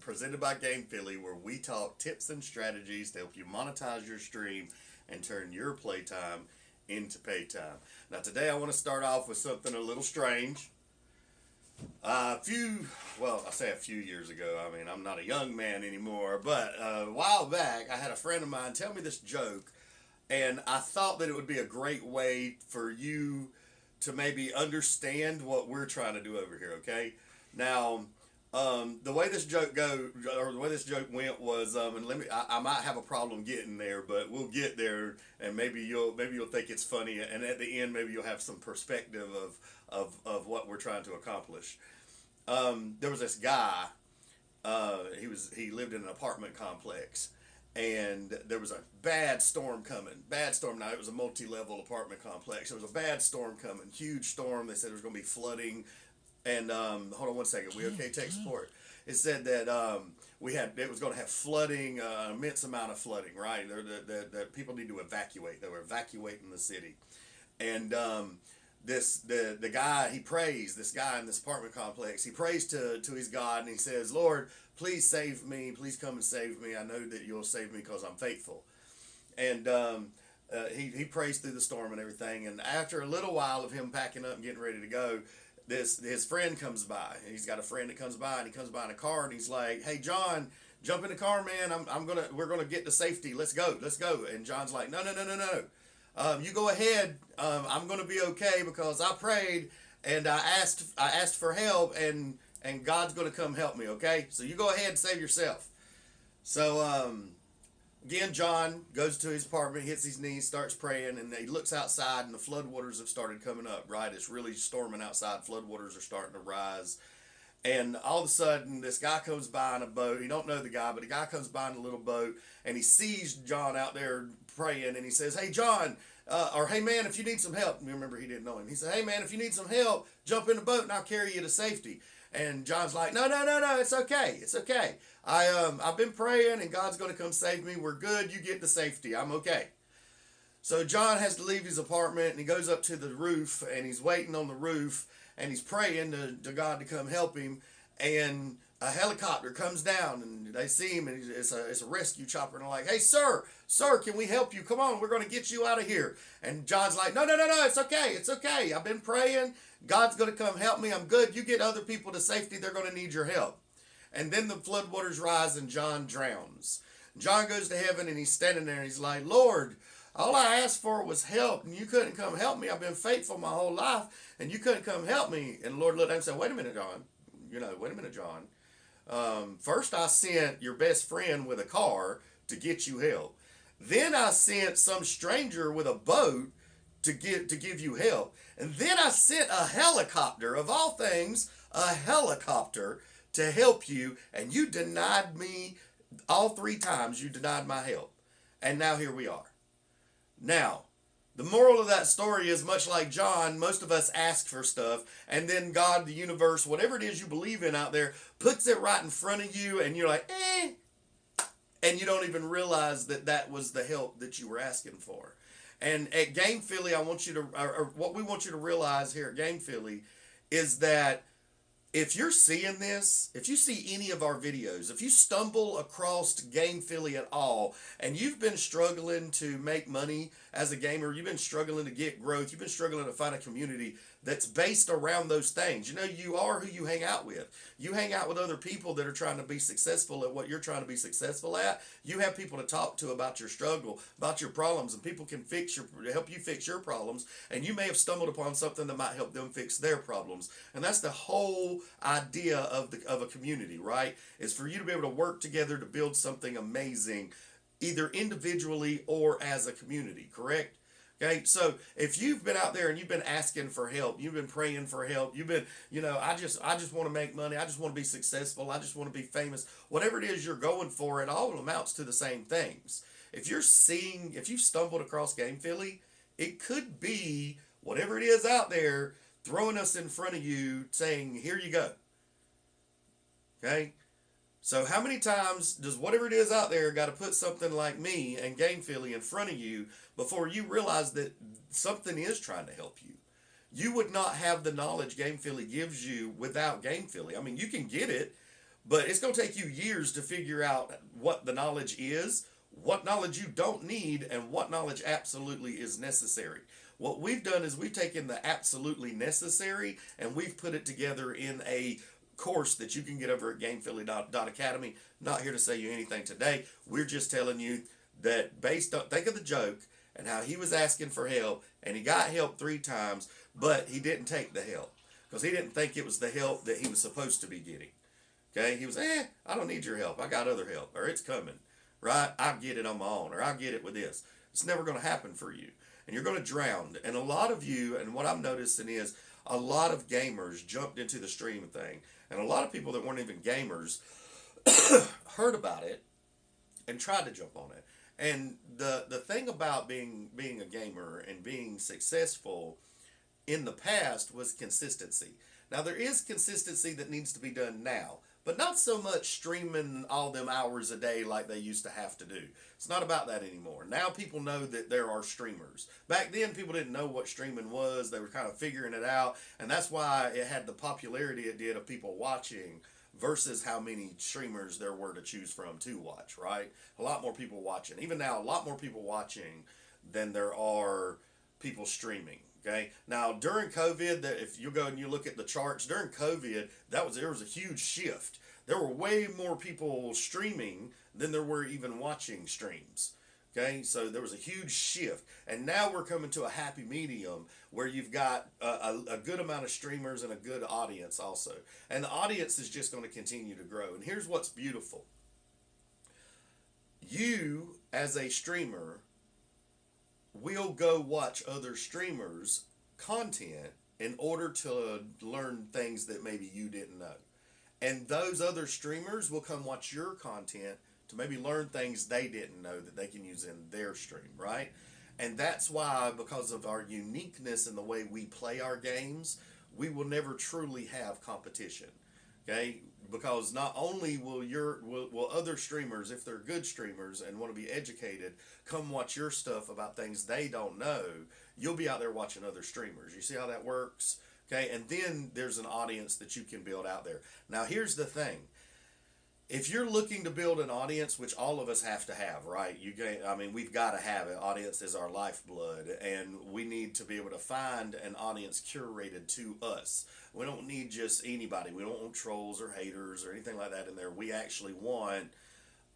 presented by Gamefiili, where we talk tips and strategies to help you monetize your stream and turn your playtime into pay time. Now, today I want to start off with something a little strange. I say a few years ago, I mean, I'm not a young man anymore, but a while back, I had a friend of mine tell me this joke, and I thought that it would be a great way for you to maybe understand what we're trying to do over here, okay? Now, the way this joke went was, I might have a problem getting there, but we'll get there, and maybe you'll think it's funny, and at the end, maybe you'll have some perspective of what we're trying to accomplish. There was this guy. He lived in an apartment complex, and there was a bad storm coming. Bad storm. Now, it was a multi-level apartment complex. There was a bad storm coming. Huge storm. They said there was going to be flooding. And hold on one second. We okay? Tech support. It said that it was going to have flooding, immense amount of flooding. Right? That people need to evacuate. They were evacuating the city, and the guy, he prays. This guy in this apartment complex, he prays to his God, and he says, "Lord, please save me. Please come and save me. I know that you'll save me because I'm faithful." And he prays through the storm and everything. And after a little while of him packing up and getting ready to go, his friend comes by. And he's got a friend that comes by, and he comes by in a car, and he's like, "Hey, John, jump in the car, man. We're gonna get to safety. Let's go. And John's like, "No. You go ahead. I'm gonna be okay because I prayed and I asked for help, and God's gonna come help me. Okay, so you go ahead and save yourself." So again, John goes to his apartment, hits his knees, starts praying, and he looks outside, and the floodwaters have started coming up. Right, it's really storming outside. Floodwaters are starting to rise. And all of a sudden, this guy comes by in a boat. He don't know the guy, but the guy comes by in a little boat, and he sees John out there praying, and he says, "Hey, John, or hey, man, if you need some help." Remember, he didn't know him. He said, "Hey, man, if you need some help, jump in the boat, and I'll carry you to safety." And John's like, No, it's okay. I've been praying, and God's going to come save me. We're good. You get to safety. I'm okay." So John has to leave his apartment, and he goes up to the roof, and he's waiting on the roof, and he's praying to God to come help him. And a helicopter comes down, and they see him, and it's a rescue chopper, and they're like, "Hey, sir, can we help you? Come on, we're going to get you out of here." And John's like, No, it's okay. I've been praying. God's going to come help me. I'm good. You get other people to safety. They're going to need your help. And then the floodwaters rise, and John drowns. John goes to heaven, and he's standing there, and he's like, "Lord, all I asked for was help, and you couldn't come help me. I've been faithful my whole life, and you couldn't come help me." And the Lord looked at him and said, Wait a minute, John. First I sent your best friend with a car to get you help. Then I sent some stranger with a boat to give you help. And then I sent a helicopter, of all things, a helicopter to help you, and you denied me all 3 times. You denied my help. And now here we are. Now, the moral of that story is, much like John, most of us ask for stuff, and then God, the universe, whatever it is you believe in out there, puts it right in front of you, and you're like, and you don't even realize that was the help that you were asking for. And at Gamefiili, what we want you to realize here at Gamefiili is that if you're seeing this, if you see any of our videos, if you stumble across Gamefiili at all, and you've been struggling to make money as a gamer, you've been struggling to get growth, you've been struggling to find a community that's based around those things. You are who you hang out with. You hang out with other people that are trying to be successful at what you're trying to be successful at. You have people to talk to about your struggle, about your problems, and people can help you fix your problems, and you may have stumbled upon something that might help them fix their problems. And that's the whole idea of a community, right? Is for you to be able to work together to build something amazing, either individually or as a community, correct? Okay, so if you've been out there and you've been asking for help, you've been praying for help, you've been, I just want to make money, I just want to be successful, I just want to be famous, whatever it is you're going for, it all amounts to the same things. If you've stumbled across Gamefiili, it could be whatever it is out there throwing us in front of you saying, "Here you go." Okay? So how many times does whatever it is out there got to put something like me and Gamefiili in front of you before you realize that something is trying to help you? You would not have the knowledge Gamefiili gives you without Gamefiili. I mean, you can get it, But it's going to take you years to figure out what the knowledge is, what knowledge you don't need, and what knowledge absolutely is necessary. What we've done is we've taken the absolutely necessary and we've put it together in a course that you can get over at gamefilli.academy. Not here to say you anything today. We're just telling you that based on, think of the joke and how he was asking for help and he got help 3 times, but he didn't take the help because he didn't think it was the help that he was supposed to be getting. Okay, he was, I don't need your help. I got other help, or it's coming, right? I'll get it on my own, or I'll get it with this. It's never going to happen for you, and you're going to drown. And a lot of you, and what I'm noticing is a lot of gamers jumped into the stream thing, and a lot of people that weren't even gamers heard about it and tried to jump on it. And the thing about being a gamer and being successful in the past was consistency. Now, there is consistency that needs to be done now, but not so much streaming all them hours a day like they used to have to do. It's not about that anymore. Now people know that there are streamers. Back then, people didn't know what streaming was. They were kind of figuring it out, and that's why it had the popularity it did of people watching versus how many streamers there were to choose from to watch, right? A lot more people watching. Even now, a lot more people watching than there are people streaming. Okay. Now during COVID, if you go and you look at the charts during COVID, there was a huge shift. There were way more people streaming than there were even watching streams. Okay, so there was a huge shift, and now we're coming to a happy medium where you've got a good amount of streamers and a good audience also, and the audience is just going to continue to grow. And here's what's beautiful: you as a streamer will go watch other streamers' content in order to learn things that maybe you didn't know. And those other streamers will come watch your content to maybe learn things they didn't know that they can use in their stream, right? And that's why, because of our uniqueness in the way we play our games, we will never truly have competition. Okay? Because not only will other streamers, if they're good streamers and want to be educated, come watch your stuff about things they don't know, you'll be out there watching other streamers. You see how that works? Okay, and then there's an audience that you can build out there. Now here's the thing. If you're looking to build an audience, which all of us have to have, right? We've got to have it. Audience is our lifeblood, and we need to be able to find an audience curated to us. We don't need just anybody. We don't want trolls or haters or anything like that in there. We actually want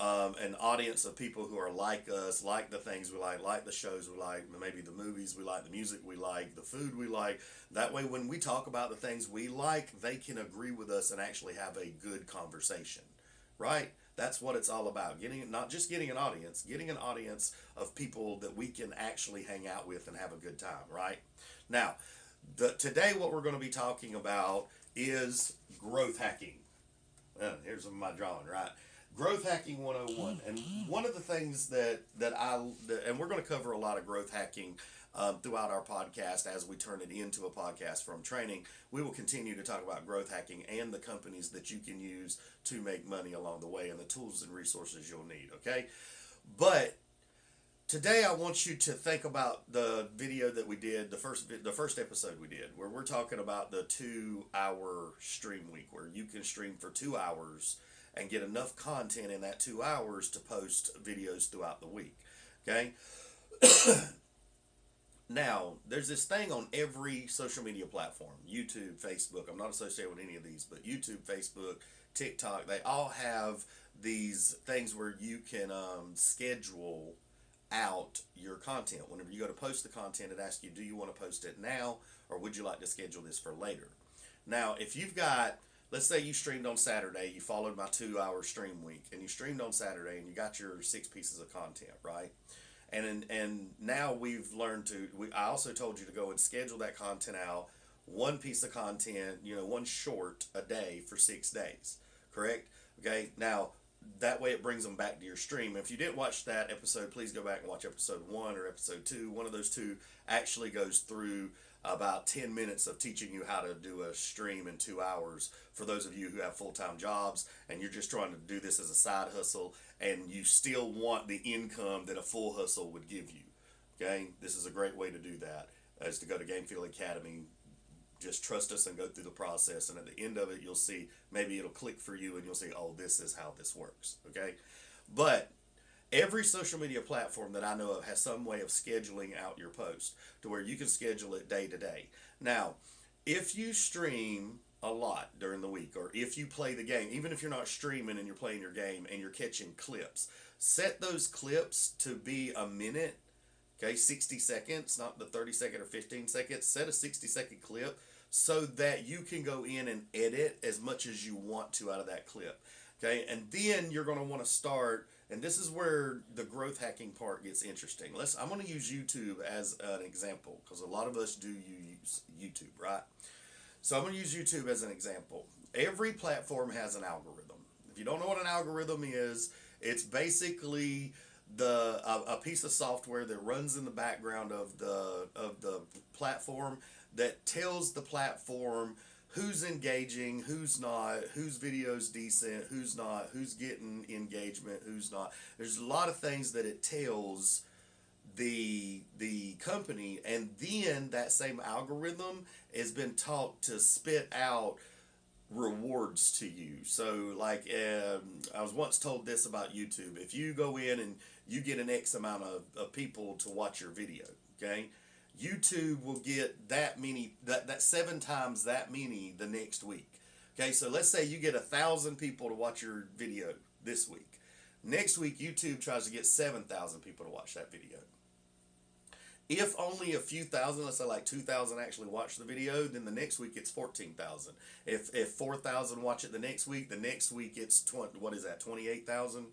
an audience of people who are like us, like the things we like the shows we like, maybe the movies we like, the music we like, the food we like. That way, when we talk about the things we like, they can agree with us and actually have a good conversation. Right? That's what it's all about. Not just getting an audience of people that we can actually hang out with and have a good time, right? Now, today what we're going to be talking about is growth hacking. Here's my drawing, right? Growth hacking 101. And one of the things and we're going to cover a lot of growth hacking throughout our podcast as we turn it into a podcast from training. We will continue to talk about growth hacking and the companies that you can use to make money along the way and the tools and resources you'll need, okay? But today I want you to think about the video that we did, the first episode we did, where we're talking about the 2-hour stream week, where you can stream for 2 hours and get enough content in that 2 hours to post videos throughout the week, okay? Now, there's this thing on every social media platform, YouTube, Facebook. I'm not associated with any of these, but YouTube, Facebook, TikTok, they all have these things where you can schedule out your content. Whenever you go to post the content, it asks you, do you want to post it now, or would you like to schedule this for later? Now, if you've got, let's say you streamed on Saturday, you followed my 2-hour stream week, and you streamed on Saturday, and you got your 6 pieces of content, right? And now we've learned I also told you to go and schedule that content out, one piece of content, one short a day for 6 days, correct? Okay, now that way it brings them back to your stream. If you didn't watch that episode, please go back and watch episode 1 or episode 2. One of those two actually goes through about 10 minutes of teaching you how to do a stream in 2 hours for those of you who have full-time jobs and you're just trying to do this as a side hustle and you still want the income that a full hustle would give you. Okay, this is a great way to do that, is to go to Gamefiili Academy, Just trust us and go through the process, and at the end of it, you'll see, maybe it'll click for you and you'll see, oh, this is how this works, okay? But every social media platform that I know of has some way of scheduling out your post to where you can schedule it day to day. Now, if you stream a lot during the week, or if you play the game, even if you're not streaming and you're playing your game and you're catching clips, set those clips to be a minute, okay, 60 seconds, not the 30-second or 15 seconds. Set a 60-second clip so that you can go in and edit as much as you want to out of that clip, okay? And then you're going to want to start, and this is where the growth hacking part gets interesting. I'm going to use YouTube as an example, because a lot of us do use YouTube, right? So I'm going to use YouTube as an example. Every platform has an algorithm. If you don't know what an algorithm is, it's basically a piece of software that runs in the background of the platform that tells the platform who's engaging, who's not, whose video's decent, who's not, who's getting engagement, who's not. There's a lot of things that it tells the company, and then that same algorithm has been taught to spit out rewards to you. So like I was once told this about YouTube: if you go in and you get an X amount of people to watch your video, okay, YouTube will get that many, that 7 times that many the next week. Okay, so let's say you get 1,000 people to watch your video this week. Next week YouTube tries to get 7,000 people to watch that video. If only a few thousand, let's say like 2,000 actually watch the video, then the next week it's 14,000. If 4,000 watch it the next week it's 28,000.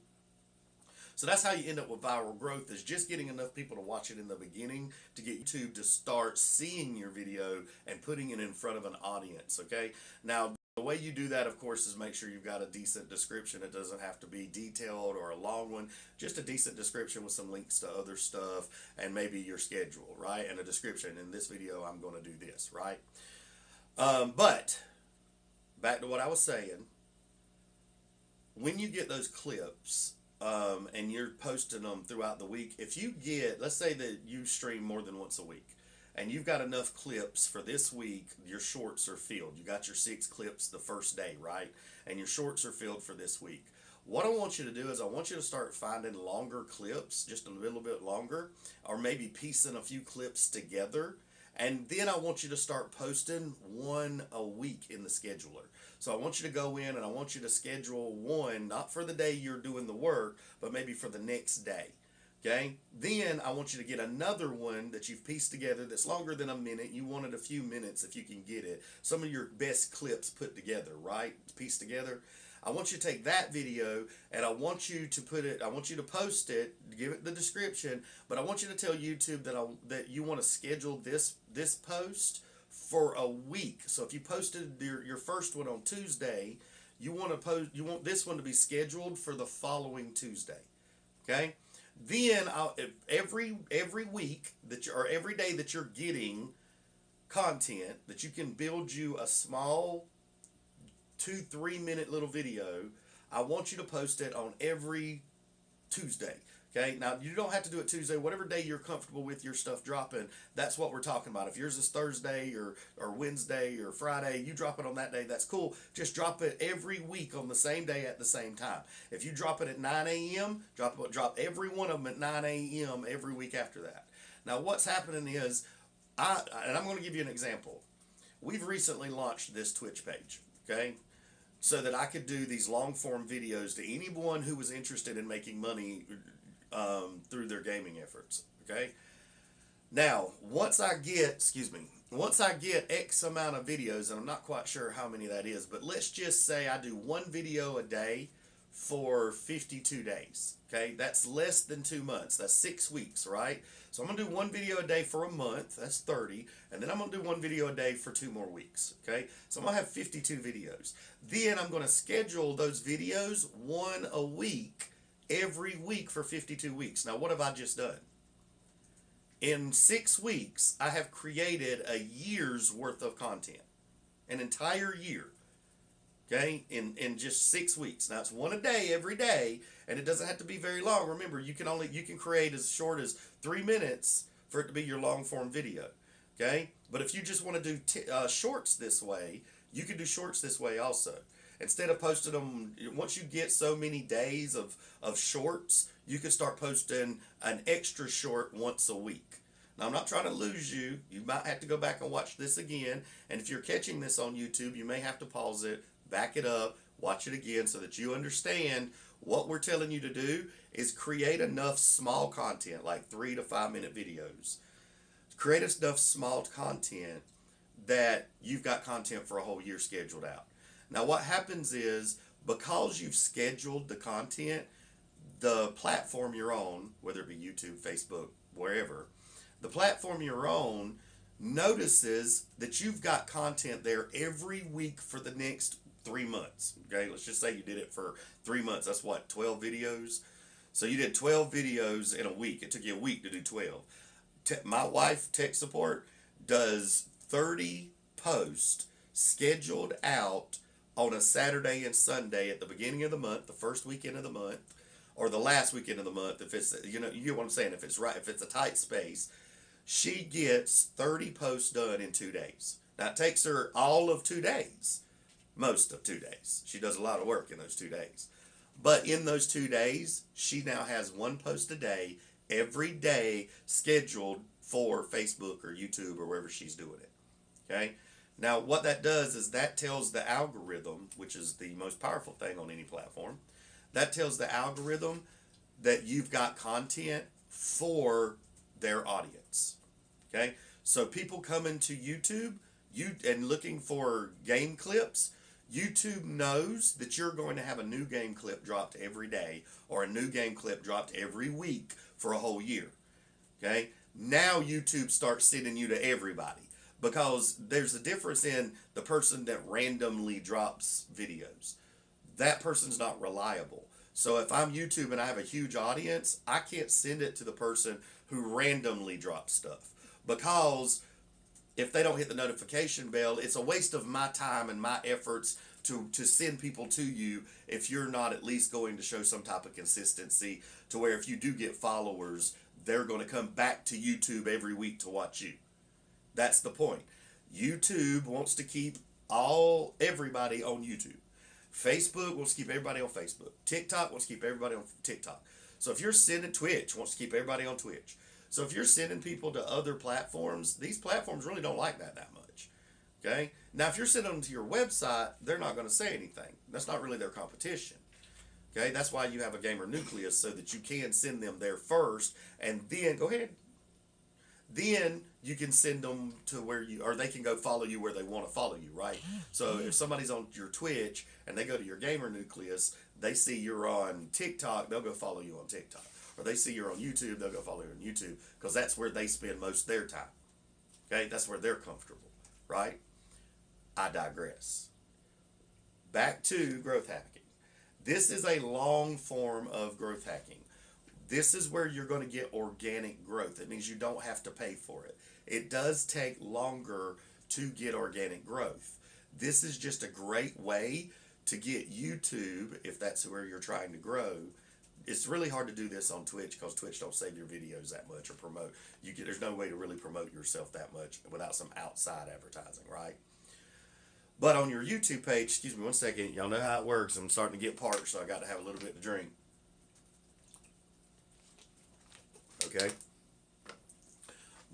So that's how you end up with viral growth, is just getting enough people to watch it in the beginning to get YouTube to start seeing your video and putting it in front of an audience, okay? Now, the way you do that, of course, is make sure you've got a decent description. It doesn't have to be detailed or a long one. Just a decent description with some links to other stuff and maybe your schedule, right? And a description. In this video, I'm going to do this, right? But back to what I was saying. When you get those clips and you're posting them throughout the week, if you get, let's say that you stream more than once a week, and you've got enough clips for this week, your shorts are filled. You got your 6 clips the first day, right? And your shorts are filled for this week. What I want you to do is I want you to start finding longer clips, just a little bit longer, or maybe piecing a few clips together. And then I want you to start posting 1 a week in the scheduler. So I want you to go in and I want you to schedule 1, not for the day you're doing the work, but maybe for the next day. Okay, then I want you to get another one that you've pieced together that's longer than a minute. You wanted a few minutes if you can get it. Some of your best clips put together, right? Pieced together. I want you to take that video and I want you to post it, give it the description, but I want you to tell YouTube that you want to schedule this post for a week. So if you posted your first one on Tuesday, you want this one to be scheduled for the following Tuesday. Okay? Then every week or every day that you're getting content, that you can build you a small 2-3 minute little video, I want you to post it on every Tuesday. Okay, now you don't have to do it Tuesday, whatever day you're comfortable with your stuff dropping. That's what we're talking about. If yours is Thursday or Wednesday or Friday, you drop it on that day, that's cool. Just drop it every week on the same day at the same time. If you drop it at 9 a.m., drop every one of them at 9 a.m. every week after that. Now what's happening is, and I'm going to give you an example. We've recently launched this Twitch page, okay? So that I could do these long form videos to anyone who was interested in making money through their gaming efforts. Okay. Now, once I get X amount of videos, and I'm not quite sure how many that is, but let's just say I do 1 video a day for 52 days. Okay, that's less than 2 months. That's 6 weeks, right? So I'm gonna do 1 video a day for a month. That's 30, and then I'm gonna do 1 video a day for 2 more weeks. Okay, so I'm gonna have 52 videos. Then I'm gonna schedule those videos 1 a week, every week for 52 weeks. Now, what have I just done? In 6 weeks, I have created a year's worth of content, an entire year. Okay, in just 6 weeks. Now it's 1 a day every day, and it doesn't have to be very long. Remember, you can create as short as 3 minutes for it to be your long form video. Okay? But if you just want to do shorts this way, you can do shorts this way also. Instead of posting them, once you get so many days of shorts, you can start posting an extra short once a week. Now, I'm not trying to lose you. You might have to go back and watch this again. And if you're catching this on YouTube, you may have to pause it, back it up, watch it again so that you understand what we're telling you to do is create enough small content, like 3 to 5 minute videos. Create enough small content that you've got content for a whole year scheduled out. Now, what happens is because you've scheduled the content, the platform you're on, whether it be YouTube, Facebook, wherever, the platform you're on notices that you've got content there every week for the next 3 months. Okay, let's just say you did it for 3 months. That's what, 12 videos? So you did 12 videos in a week. It took you a week to do 12. My wife, tech support, does 30 posts scheduled out on a Saturday and Sunday at the beginning of the month, the first weekend of the month, or the last weekend of the month. If it's, you get what I'm saying, if it's right, if it's a tight space, she gets 30 posts done in 2 days. Now, it takes her all of 2 days, most of 2 days. She does a lot of work in those 2 days. But in those 2 days, she now has 1 post a day, every day, scheduled for Facebook or YouTube or wherever she's doing it. Okay? Now, what that does is that tells the algorithm, which is the most powerful thing on any platform, that tells the algorithm that you've got content for their audience. Okay? So people coming to YouTube and looking for game clips, YouTube knows that you're going to have a new game clip dropped every day or a new game clip dropped every week for a whole year. Okay? Now YouTube starts sending you to everybody because there's a difference in the person that randomly drops videos. That person's not reliable. So if I'm YouTube and I have a huge audience, I can't send it to the person who randomly drops stuff because if they don't hit the notification bell, it's a waste of my time and my efforts to send people to you if you're not at least going to show some type of consistency to where if you do get followers, they're going to come back to YouTube every week to watch you. That's the point. YouTube wants to keep everybody on YouTube. Facebook wants to keep everybody on Facebook. TikTok wants to keep everybody on TikTok. So if you're sending Twitch, wants to keep everybody on Twitch. So if you're sending people to other platforms, these platforms really don't like that much. Okay? Now, if you're sending them to your website, they're not going to say anything. That's not really their competition. Okay? That's why you have a gamer nucleus so that you can send them there first and then, go ahead. Then you can send them to where or they can go follow you where they want to follow you, right? So if somebody's on your Twitch and they go to your gamer nucleus, they see you're on TikTok, they'll go follow you on TikTok. Or they see you're on YouTube, they'll go follow you on YouTube because that's where they spend most of their time. Okay? That's where they're comfortable, right? I digress. Back to growth hacking. This is a long form of growth hacking. This is where you're going to get organic growth. It means you don't have to pay for it. It does take longer to get organic growth. This is just a great way to get YouTube, if that's where you're trying to grow. It's really hard to do this on Twitch because Twitch don't save your videos that much or promote. There's no way to really promote yourself that much without some outside advertising, right? But on your YouTube page, excuse me one second, y'all know how it works. I'm starting to get parched, so I got to have a little bit to drink. Okay?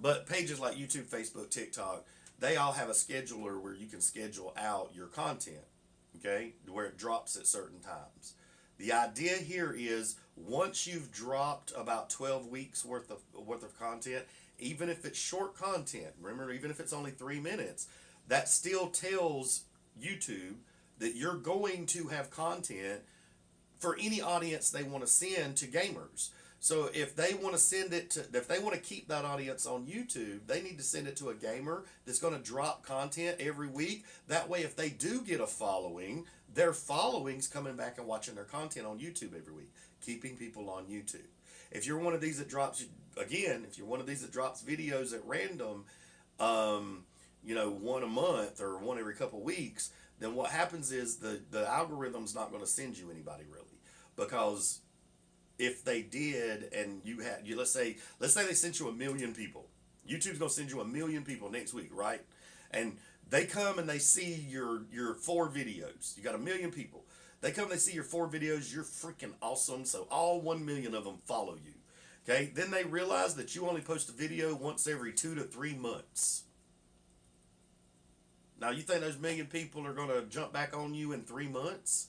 But pages like YouTube, Facebook, TikTok, they all have a scheduler where you can schedule out your content, okay, where it drops at certain times. The idea here is once you've dropped about 12 weeks worth of content, even if it's short content, remember, even if it's only 3 minutes, that still tells YouTube that you're going to have content for any audience they want to send to gamers. So if they want to if they want to keep that audience on YouTube, they need to send it to a gamer that's going to drop content every week. That way, if they do get a following, their following's coming back and watching their content on YouTube every week, keeping people on YouTube. If you're one of these that drops, again, if you're one of these that drops videos at random, one a month or one every couple they then what happens is the algorithm's not going to send you anybody really, because if they did and let's say they sent you 1 million people, YouTube's going to send you 1 million people next week, right? And they come and they see your 4 videos. You got 1 million people. They come, they see your 4 videos. You're freaking awesome. So all 1 million of them follow you. Okay. Then they realize that you only post a video once every 2 to 3 months. Now you think those 1 million people are going to jump back on you in 3 months?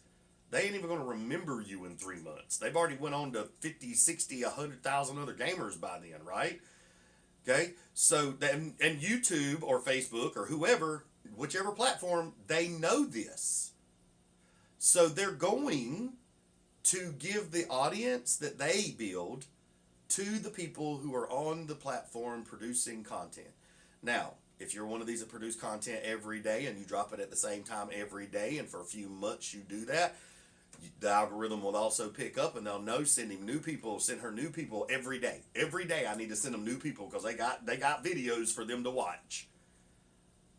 They ain't even going to remember you in 3 months. They've already went on to 50, 60, 100,000 other gamers by then, right? Okay. So then, and YouTube or Facebook or whoever, whichever platform, they know this. So they're going to give the audience that they build to the people who are on the platform producing content. Now, if you're one of these that produce content every day and you drop it at the same time every day, and for a few months you do that, the algorithm will also pick up and they'll know, send her new people every day. Every day I need to send them new people because they got videos for them to watch.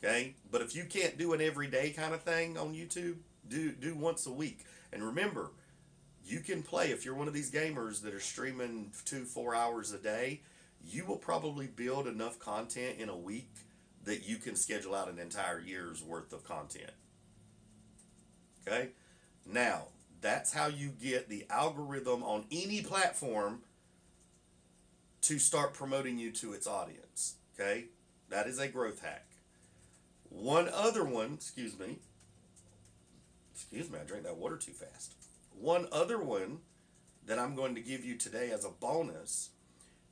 Okay? But if you can't do an everyday kind of thing on YouTube, do once a week. And remember, you can play, if you're one of these gamers that are streaming 2-4 hours a day, you will probably build enough content in a week that you can schedule out an entire year's worth of content. Okay? Now, that's how you get the algorithm on any platform to start promoting you to its audience. Okay? That is a growth hack. One other one, excuse me, I drank that water too fast. One other one that I'm going to give you today as a bonus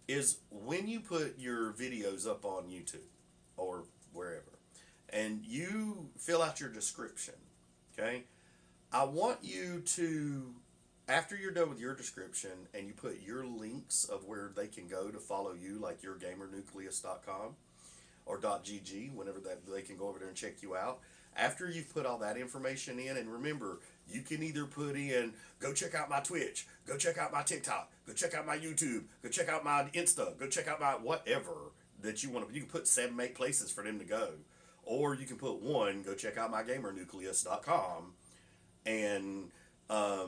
is when you put your videos up on YouTube or wherever, and you fill out your description, okay? I want you to, after you're done with your description and you put your links of where they can go to follow you, like yourgamernucleus.com or .gg, whenever they can go over there and check you out. After you've put all that information in, and remember, you can either put in, go check out my Twitch, go check out my TikTok, go check out my YouTube, go check out my Insta, go check out my whatever that you want to. You can put 7, 8 places for them to go. Or you can put one, go check out mygamernucleus.com, and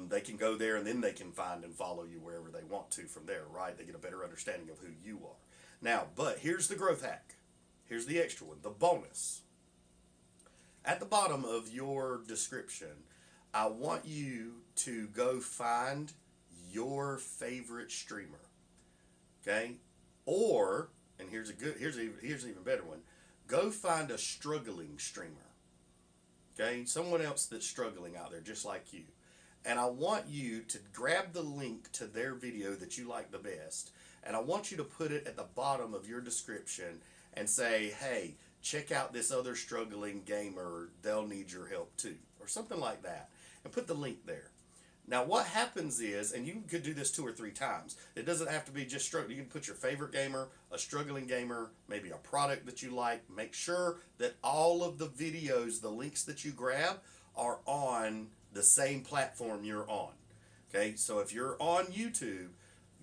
they can go there and then they can find and follow you wherever they want to from there, right? They get a better understanding of who you are. Now, but here's the growth hack. Here's the extra one, the bonus. At the bottom of your description, I want you to go find your favorite streamer. Okay? Or, and here's an even better one, go find a struggling streamer. Okay? Someone else that's struggling out there just like you. And I want you to grab the link to their video that you like the best, and I want you to put it at the bottom of your description and say, hey, check out this other struggling gamer, they'll need your help too, or something like that, and put the link there. Now what happens is, and you could do this 2 or 3 times, it doesn't have to be just struggling. You can put your favorite gamer, a struggling gamer, maybe a product that you like. Make sure that all of the videos, the links that you grab, are on the same platform you're on. Okay, so if you're on YouTube,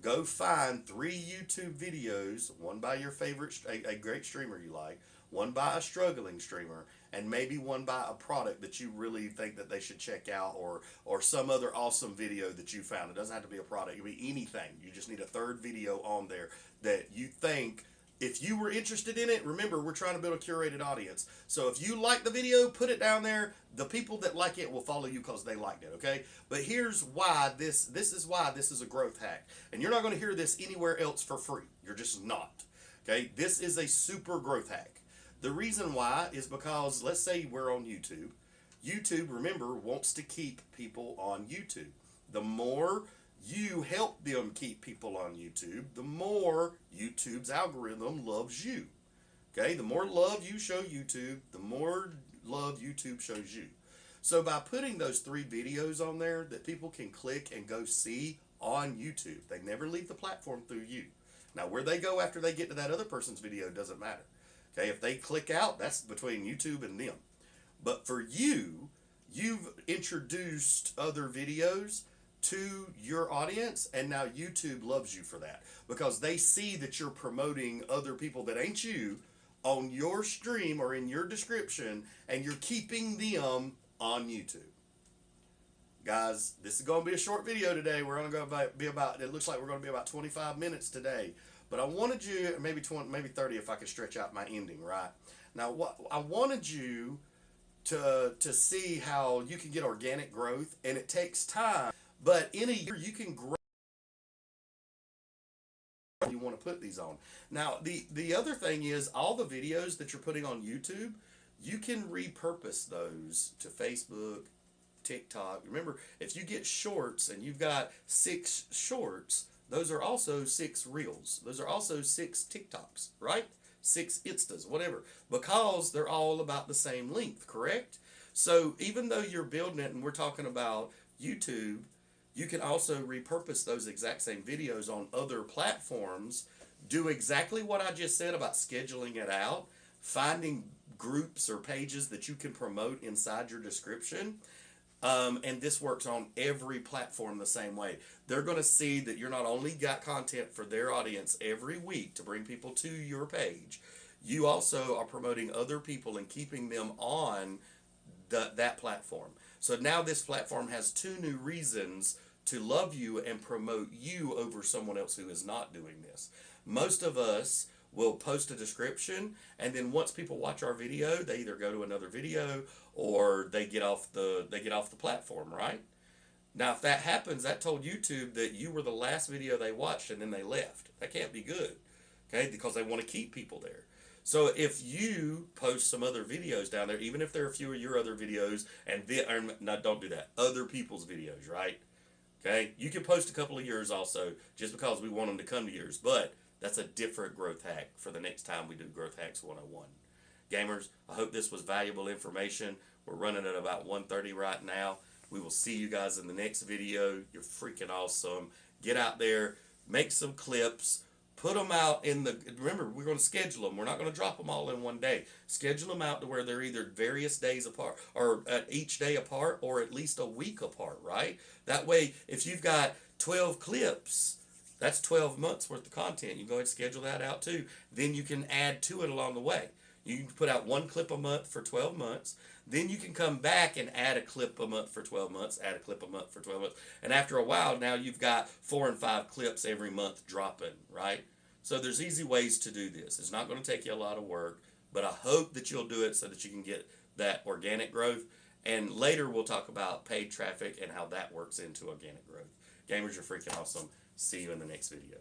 go find 3 YouTube videos, one by your favorite, a great streamer you like, one by a struggling streamer, and maybe one by a product that you really think that they should check out, or some other awesome video that you found. It doesn't have to be a product. It can be anything. You just need a 3rd video on there that you think, if you were interested in it, remember, we're trying to build a curated audience. So if you like the video, put it down there. The people that like it will follow you because they liked it, okay? But here's why this is why this is a growth hack. And you're not going to hear this anywhere else for free. You're just not, okay? This is a super growth hack. The reason why is because, let's say we're on YouTube. YouTube, remember, wants to keep people on YouTube. The more you help them keep people on YouTube, the more YouTube's algorithm loves you. Okay, the more love you show YouTube, the more love YouTube shows you. So by putting those 3 videos on there that people can click and go see on YouTube, they never leave the platform through you. Now where they go after they get to that other person's video doesn't matter. Okay, if they click out, that's between YouTube and them. But for you, you've introduced other videos to your audience, and now YouTube loves you for that because they see that you're promoting other people that ain't you on your stream or in your description, and you're keeping them on YouTube. Guys, this is going to be a short video today. We're only going to be about, it looks like we're going to be about 25 minutes today. but I wanted you, maybe 20, maybe 30 if I could stretch out my ending, right? Now, what I wanted you to see how you can get organic growth, and it takes time, but in a year you can grow. You want to put these on. Now, the other thing is all the videos that you're putting on YouTube, you can repurpose those to Facebook, TikTok. Remember, if you get shorts and you've got 6 shorts, those are also 6 reels. Those are also 6 TikToks, right? 6 Instas, whatever, because they're all about the same length, correct? So even though you're building it and we're talking about YouTube, you can also repurpose those exact same videos on other platforms, do exactly what I just said about scheduling it out, finding groups or pages that you can promote inside your description. And this works on every platform the same way. They're going to see that you're not only got content for their audience every week to bring people to your page, you also are promoting other people and keeping them on that platform. So now this platform has 2 new reasons to love you and promote you over someone else who is not doing this. Most of us will post a description, and then once people watch our video, they either go to another video or they get off the platform, right? Now, if that happens, that told YouTube that you were the last video they watched and then they left. That can't be good, okay? Because they want to keep people there. So if you post some other videos down there, even if there are a few of your other videos, and no, don't do that, other people's videos, right? Okay, you can post a couple of yours also, just because we want them to come to yours, but that's a different growth hack for the next time we do Growth Hacks 101. Gamers, I hope this was valuable information. We're running at about 1:30 right now. We will see you guys in the next video. You're freaking awesome. Get out there, make some clips, put them out in the, remember, we're going to schedule them. We're not going to drop them all in one day. Schedule them out to where they're either various days apart, or at each day apart, or at least a week apart, right? That way, if you've got 12 clips, that's 12 months worth of content. You can go ahead and schedule that out too. Then you can add to it along the way. You can put out 1 clip a month for 12 months. Then you can come back and add a clip a month for 12 months, add a clip a month for 12 months. And after a while, now you've got 4 and 5 clips every month dropping, right? So there's easy ways to do this. It's not going to take you a lot of work, but I hope that you'll do it so that you can get that organic growth. And later we'll talk about paid traffic and how that works into organic growth. Gamers, you're freaking awesome. See you in the next video.